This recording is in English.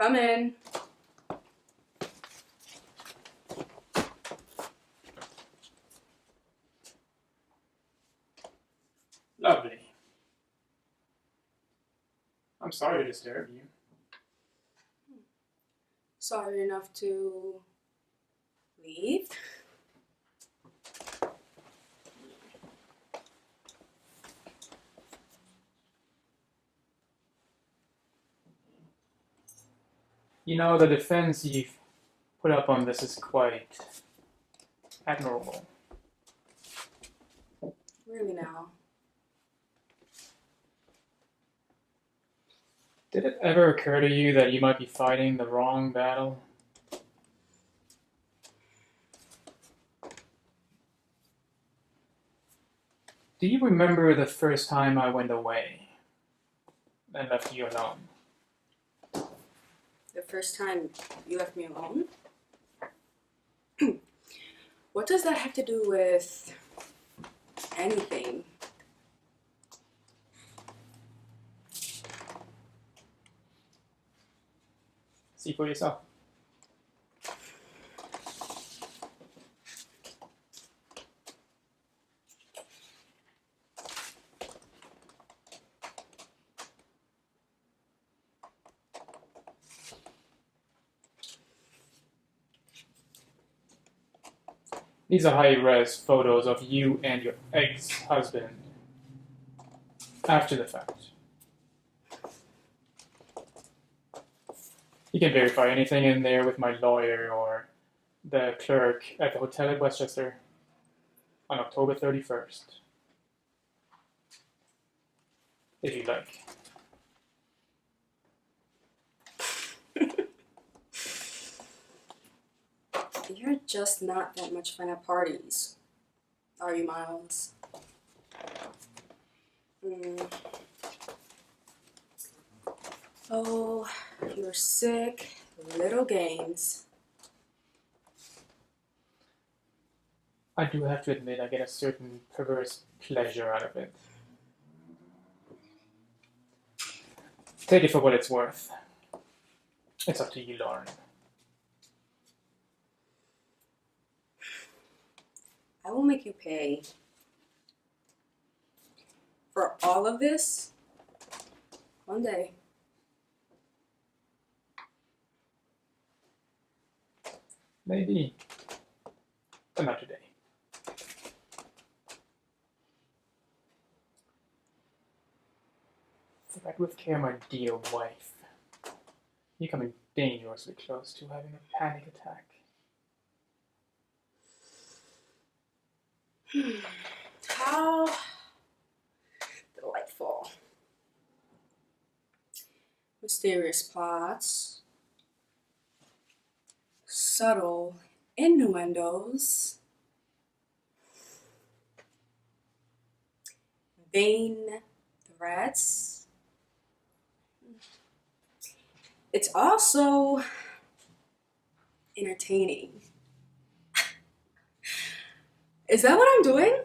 Come in. Lovely. I'm sorry to disturb you. Sorry enough to leave? You know, the defense you've put up on this is quite admirable. Really now? Did it ever occur to you that you might be fighting the wrong battle? Do you remember the first time I went away and left you alone? The first time you left me alone? What does that have to do with anything? See for yourself. These are high-res photos of you and your ex-husband after the fact. You can verify anything in there with my lawyer or the clerk at the hotel at Westchester on October 31st. If you'd like. You're just not that much fun at parties, are you, Miles? Oh, your sick little games. I do have to admit I get a certain perverse pleasure out of it. Take it for what it's worth. It's up to you, Lauren. I will make you pay for all of this one day. Maybe, but not today. Thread with care, my dear wife. You're coming dangerously close to having a panic attack. How delightful. Mysterious plots, subtle innuendos, vain threats. It's also entertaining. Is that what I'm doing?